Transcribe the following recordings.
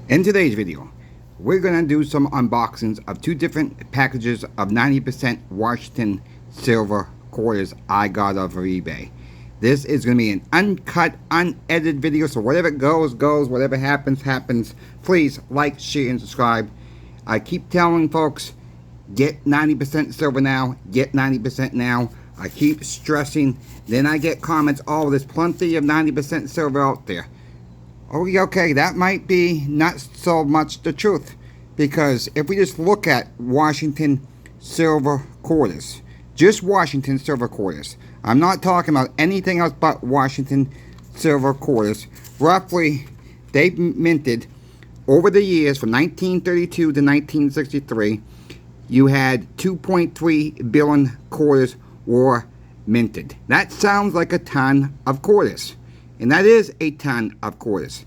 In today's video, we're going to do some unboxings of two different packages of 90% Washington silver quarters I got off of eBay. This is going to be an uncut, unedited video, so whatever goes, goes. Whatever happens, happens. Please like, share, and subscribe. I keep telling folks, get 90% silver now, get 90% now. I keep stressing, then I get comments, oh, there's plenty of 90% silver out there. Oh, okay, that might be not so much the truth, because if we just look at Washington silver quarters, just Washington silver quarters, I'm not talking about anything else but Washington silver quarters, roughly they've minted over the years from 1932 to 1963, you had 2.3 billion quarters were minted. That sounds like a ton of quarters. And that is a ton of quarters.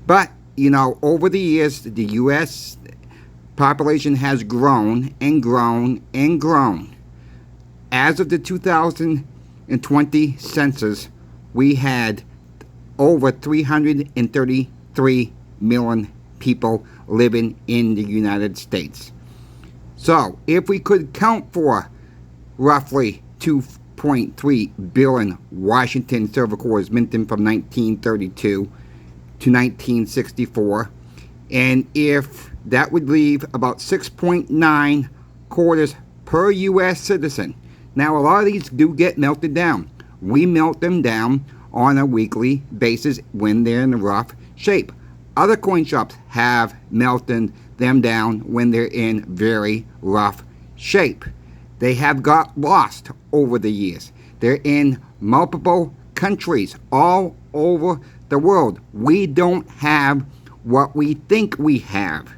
But, you know, over the years, the U.S. population has grown and grown and grown. As of the 2020 census, we had over 333 million people living in the United States. So, if we could count for roughly 2.3 billion Washington silver quarters minted from 1932 to 1964, and if that would leave about 6.9 quarters per U.S. citizen. Now, a lot of these do get melted down. We melt them down on a weekly basis when they're in rough shape. Other coin shops have melted them down when they're in very rough shape. They have got lost over the years. They're in multiple countries all over the world. We don't have what we think we have.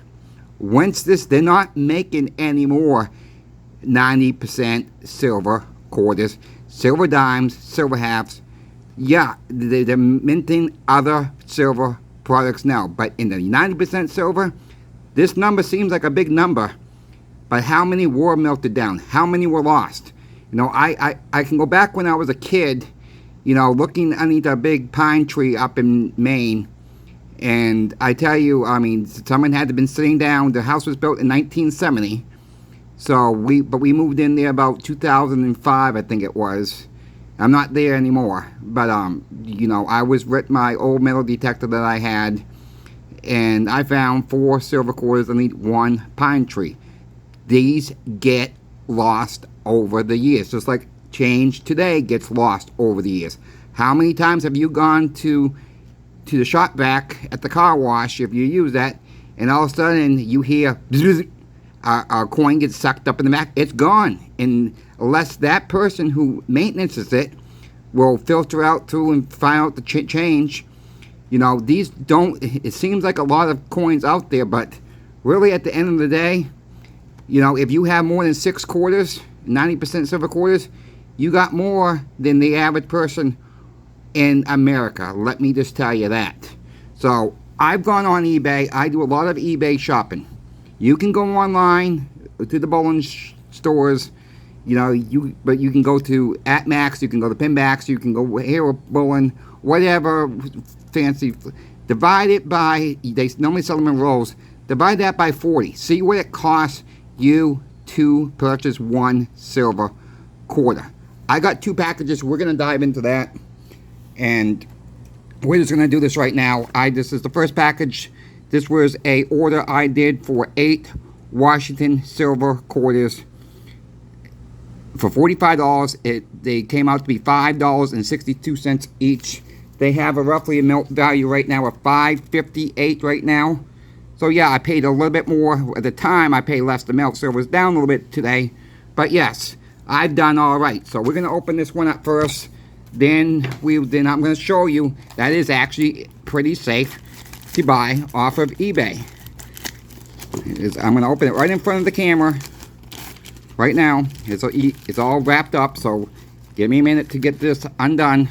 Once they're not making any more 90% silver quarters, silver dimes, silver halves. Yeah, they're minting other silver products now. But in the 90% silver, this number seems like a big number. But how many were melted down? How many were lost? You know, I can go back when I was a kid, you know, looking underneath a big pine tree up in Maine. And I tell you, I mean, someone had to have been sitting down. The house was built in 1970. So we moved in there about 2005, I think it was. I'm not there anymore. But, you know, I was with my old metal detector that I had. And I found 4 silver quarters underneath one pine tree. These get lost over the years, just like change today gets lost over the years. How many times have you gone to the shop vac at the car wash, if you use that, and all of a sudden you hear a coin gets sucked up in the back? It's gone, unless that person who maintenances it will filter out through and find out the change. You know, these don't, it seems like a lot of coins out there, but really at the end of the day, you know, if you have more than 6 quarters, 90% silver quarters, you got more than the average person in America. Let me just tell you that. So, I've gone on eBay. I do a lot of eBay shopping. You can go online to the bowling stores, you know, but you can go to AtMax, you can go to Pinbacks, you can go Hero Bowling, whatever fancy. Divide it by, they normally sell them in rolls, divide that by 40. See what it costs you to purchase one silver quarter. I got 2 packages. We're going to dive into that, and we're just going to do this right now. This is the first package. This was a order I did for 8 Washington silver quarters for $45. They came out to be $5.62 each. They have a roughly a melt value right now of $5.58 right now. So yeah, I paid a little bit more. At the time, I paid less to melt. Silver was down a little bit today. But yes, I've done all right. So we're going to open this one up first. Then I'm going to show you that is actually pretty safe to buy off of eBay. I'm going to open it right in front of the camera right now. It's all wrapped up, so give me a minute to get this undone.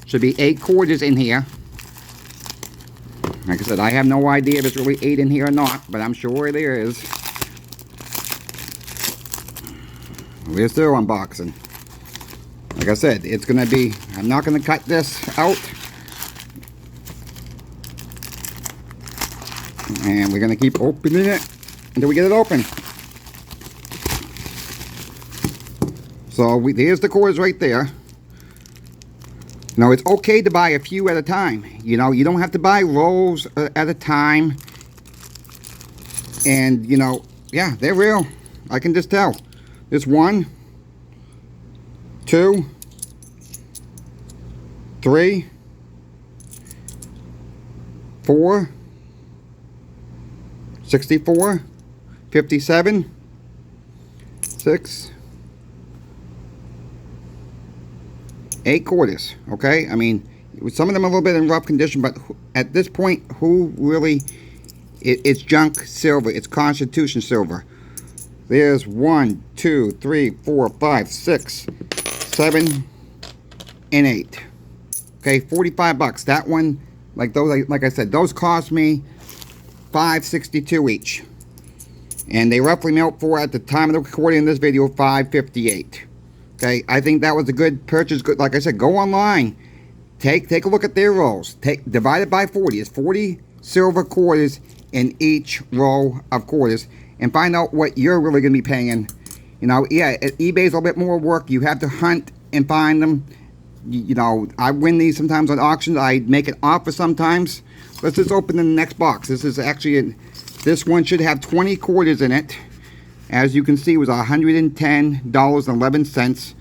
Should be 8 quarters in here. Like I said, I have no idea if it's really 8 in here or not, but I'm sure there is. We're still unboxing. Like I said, it's going to be, I'm not going to cut this out. And we're going to keep opening it until we get it open. So there's the quarters right there. Now, it's okay to buy a few at a time. You know, you don't have to buy rolls at a time. And, you know, yeah, they're real. I can just tell. There's 1, 2, 3, 4, 64, 57, 6, 8 quarters. Okay, I mean, some of them are a little bit in rough condition, but at this point, who really? It's junk silver. It's Constitution silver. There's 1, 2, 3, 4, 5, 6, 7, and 8. Okay, $45. That one, like those, like I said, those cost me $5.62 each, and they roughly melt for, at the time of the recording of this video, $5.58. Okay, I think that was a good purchase. Good, like I said, go online, take a look at their rolls. Divide it by 40. It's 40 silver quarters in each row of quarters, and find out what you're really going to be paying. You know, yeah, eBay's a little bit more work. You have to hunt and find them. You know, I win these sometimes on auctions. I make an offer sometimes. Let's just open the next box. This is actually, this one should have 20 quarters in it. As you can see, it was $110.11.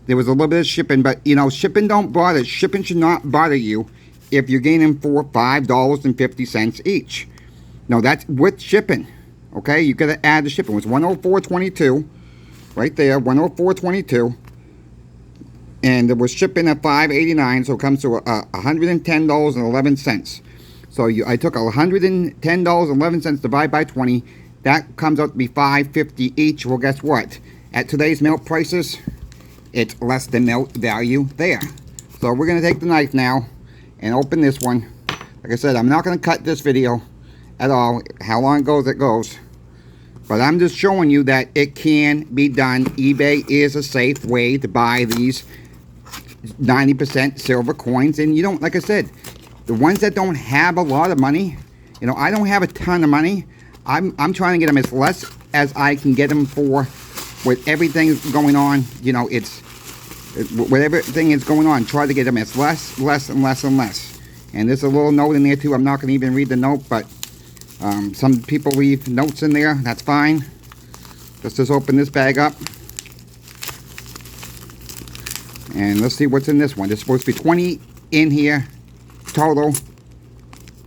There was a little bit of shipping, but you know, shipping don't bother. Shipping should not bother you if you're getting them for $5.50 each. No, that's with shipping. Okay, you gotta add the shipping. It was $104.22, right there, $104.22, and it was shipping at $5.89, so it comes to $110.11. So I took $110.11 divided by 20. That comes out to be $5.50 each. Well, guess what? At today's melt prices, it's less than melt value there. So we're going to take the knife now and open this one. Like I said, I'm not going to cut this video at all. How long it goes. But I'm just showing you that it can be done. eBay is a safe way to buy these 90% silver coins. And you don't, like I said, the ones that don't have a lot of money, you know, I don't have a ton of money. I'm trying to get them as less as I can get them for, with everything going on. You know, with everything is going on, try to get them as less and less. And there's a little note in there too. I'm not going to even read the note, but some people leave notes in there. That's fine. Let's just open this bag up. And let's see what's in this one. There's supposed to be 20 in here total.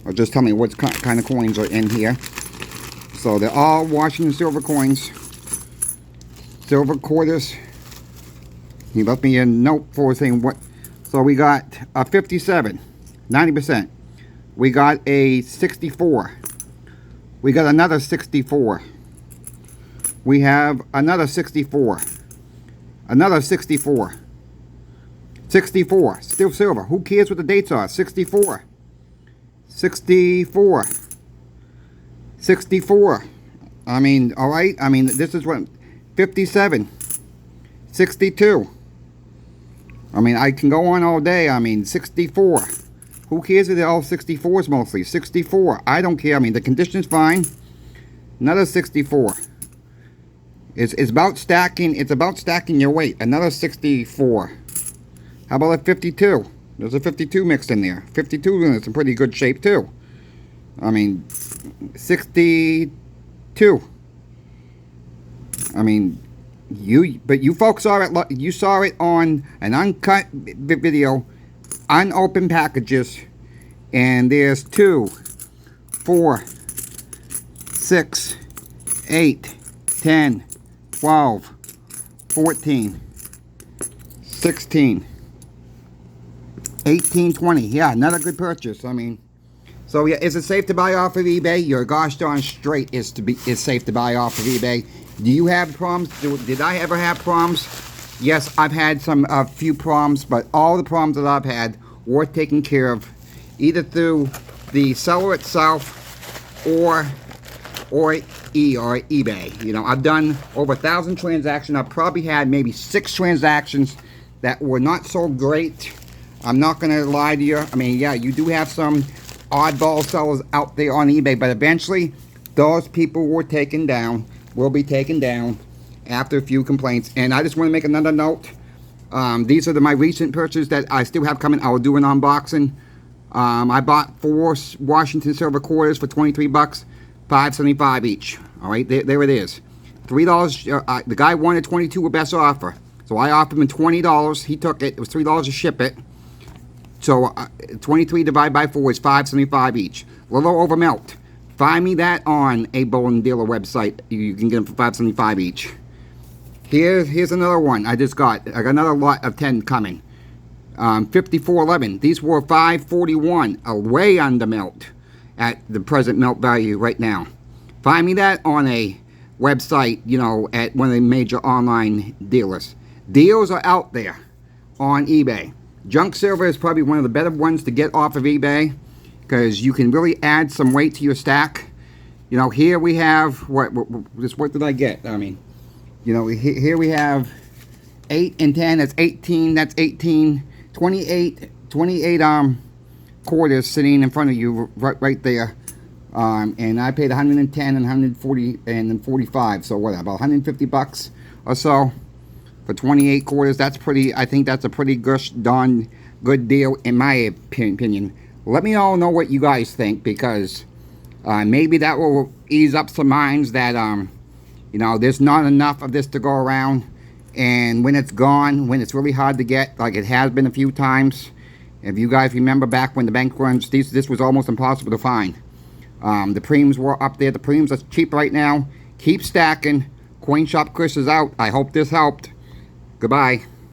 Or just tell me what kind of coins are in here. So they're all Washington silver coins. Silver quarters. He left me a note for saying what. So we got a 57, 90%. We got a 64. We got another 64. We have another 64. Another 64. 64. Still silver. Who cares what the dates are? 64. 64. 64. I mean, all right. I mean, this is what, 57. 62. I mean, I can go on all day. I mean, 64. Who cares if they're all 64s mostly? 64. I don't care. I mean, the condition's fine. Another 64. It's about stacking. It's about stacking your weight. Another 64. How about a 52? There's a 52 mixed in there. 52 is in pretty good shape too. I mean, 62. I mean, you folks saw it. You saw it on an uncut video, unopened packages, and there's 2, 4, 6, 8, 10, 12, 14, 16, 18, 20. Yeah, another good purchase. I mean, so yeah, is it safe to buy off of eBay? You're gosh darn straight. It's safe to buy off of eBay. Do you have problems? Did I ever have problems? Yes, I've had a few problems, but all the problems that I've had were taken care of either through the seller itself or eBay. You know, I've done over 1,000 transactions. I've probably had maybe 6 transactions that were not so great. I'm not going to lie to you. I mean, yeah, you do have some oddball sellers out there on eBay, but eventually those people will be taken down after a few complaints. And I just want to make another note. These are my recent purchases that I still have coming. I will do an unboxing. I bought 4 Washington silver quarters for 23 bucks, $5.75 each. All right, there it is. $3. The guy wanted 22 with best offer, so I offered him $20. He took it. It was $3 to ship it. So 23 divided by 4 is $5.75 each. A little over melt. Find me that on a bullion dealer website. You can get them for $5.75 each. Here's another one I just got. I got another lot of 10 coming. 5411. These were $5.41, way under melt at the present melt value right now. Find me that on a website, you know, at one of the major online dealers. Deals are out there on eBay. Junk silver is probably one of the better ones to get off of eBay because you can really add some weight to your stack. You know, here we have what did I get? I mean, you know, here we have 8 and 10. That's 18. That's 18. 28 quarters sitting in front of you right there. And I paid 110 and 140 and then 45. So what, about 150 bucks or so for 28 quarters? That's pretty. I think that's a pretty gosh darn good deal in my opinion. Let me all know what you guys think, because maybe that will ease up some minds that you know, there's not enough of this to go around, and when it's gone, when it's really hard to get, like it has been a few times. If you guys remember back when the bank runs, this was almost impossible to find. The preems were up there. The preems are cheap right now. Keep stacking. Coin Shop Chris is out. I hope this helped. Goodbye.